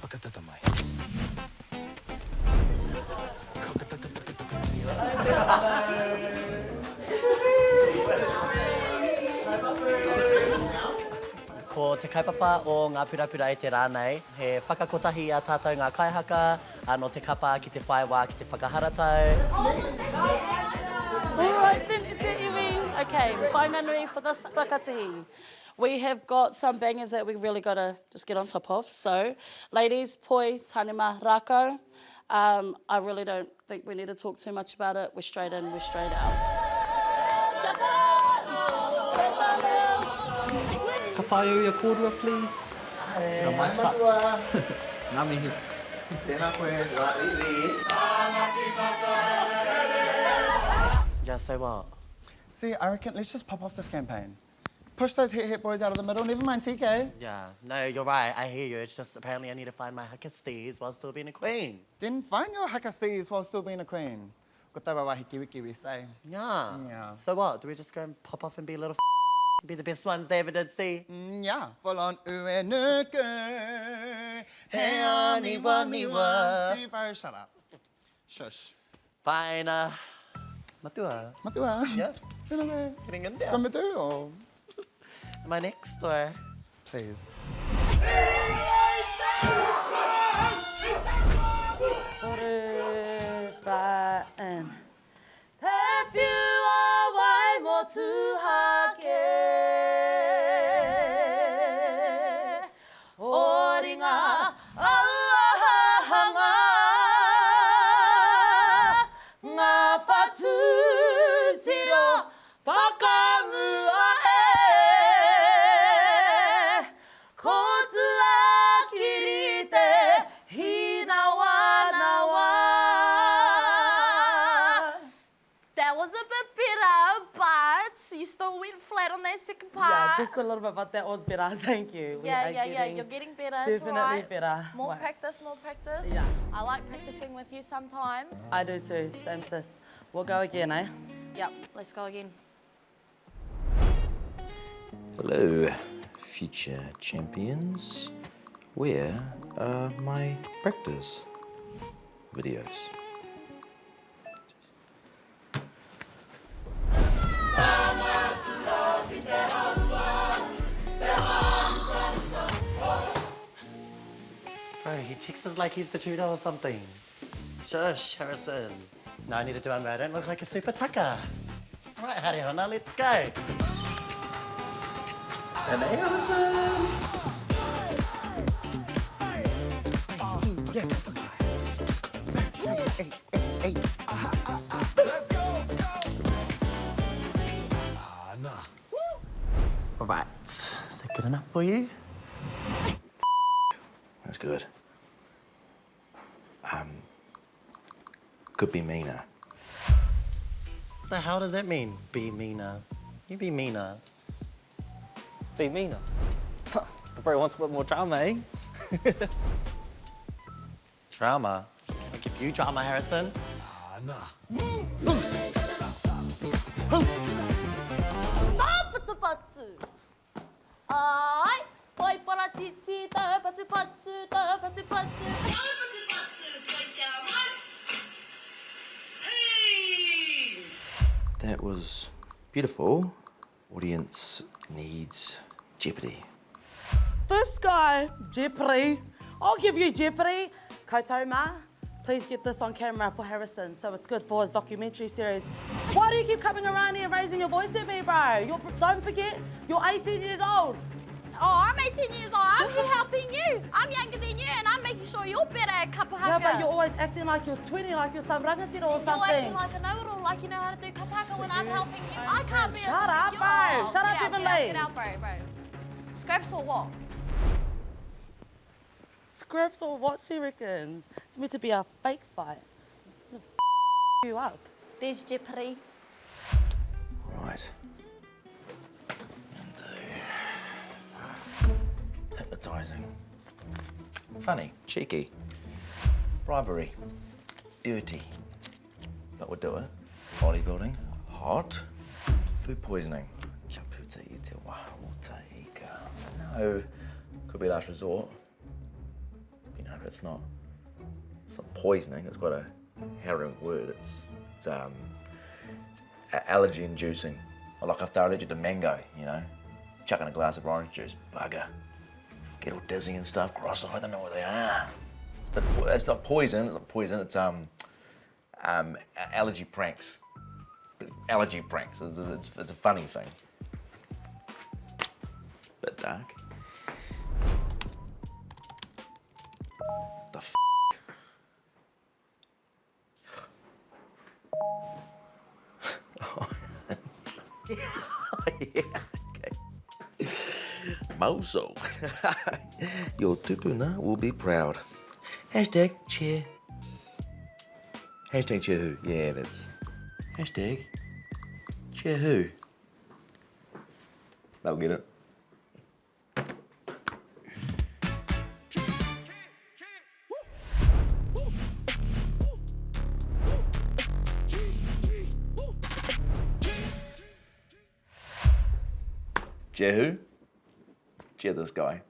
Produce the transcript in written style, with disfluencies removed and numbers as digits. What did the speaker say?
Ko te kaipapa o ngā purapura e te rānei, he whakakotahi a tātou ngā kaihaka, anō te kapa ki te whaiwā ki te whakaharatau. Alright then, te iwi. Okay, whainganui for this rakatihi. We have got some bangers that we really got to just get on top of. So, ladies, poi, tanima, rākau. I really don't think we need to talk too much about it. We're straight in, we're straight out. Ka tae au ia kōrua, please. Hey, mic's up. Ngā mihi. Tēnā koe, rā iwi. Yeah, so what? See, I reckon let's just pop off this campaign. Push those hit boys out of the middle, never mind TK. Yeah, no, you're right, I hear you. It's just apparently I need to find my haka steez while still being a queen. Then find your haka steez while still being a queen. Ko taua wahi kiwi kiwi, say. Yeah. Yeah. So what, do we just go and pop off and be a little be the best ones they ever did see? Yeah, full on ue nuku. Hey, aniwa, niwa. See, bro, shut up. Shush. Fine, matua. Matua. Yeah. Anyway. Getting in there. Come to do, or? Am I next, or? Please. Toru whaen. Te whiu wai mo tuhake. O ringa auahanga. Ngā whatu tiro whakamua e. Ko tua kiri te hinawa nawa. That was a bit better, but you still went flat on that second part. Yeah, just a little bit, but that was better. Thank you. Yeah, you're getting better. It's Definitely all right. better. More Right. practice, more practice. Yeah. I like practicing with you sometimes. I do too. Same sis. We'll go again, eh? Yep, let's go again. Hello, future champions. Where are my practice videos? Bro, he texts us like he's the tutor or something. Shush, Harrison. No, I need to do one where I don't look like a super tucker. All right, Harihona, let's go. And hey, Harrison. Hey. All right, is that good enough for you? That's good. Could be meaner. The hell does that mean, be meaner? You be meaner. Be meaner. Everybody wants a bit more drama, eh? Drama? I'll give you drama, Harrison. Patu patu. Ai, poi para titi, ta patu patu, ta patu patu. Patu patu, poi kia mai. Hey! That was beautiful. Audience needs Jeopardy. This guy, Jeopardy. I'll give you Jeopardy. Kaitoma, please get this on camera for Harrison so it's good for his documentary series. Why do you keep coming around here and raising your voice at me, bro? Don't forget, you're 18 years old. Oh, I'm 18 years old. I'm helping you. I'm younger than you, and I'm making sure you're better at kapahaka. Yeah, but you're always acting like you're 20, like you're some rangatira or You're something. acting like a know-it-all, like you know how to do kapahaka when I'm helping you. I can't be. Shut up, You're- bro. Shut up, Get out, Beverly. Get out, bro. Scraps or what? Scripts or what she reckons. It's meant to be a fake fight. It's to you up. There's Jeopardy. Right. Hypnotising. Funny. Cheeky. Bribery. Dirty. But we'll do it. Bodybuilding. Hot. Food poisoning. Kia puta i te waha o te ika. No. Could be last resort. You know, It's not poisoning. It's quite a harrowing word. It's allergy inducing. Like if they're allergic to mango, you know, chuck in a glass of orange juice, bugger. Get all dizzy and stuff, cross eyed, I don't know what they are. But it's not poison, it's allergy pranks. Allergy pranks, it's a funny thing. Bit dark. The f***? Yeah, okay. Mauso. Your tupuna will be proud. Hashtag cheer. Hashtag cheer who? Yeah, that's... Hashtag cheer who? They'll get it. Cheer who? Cheer this guy.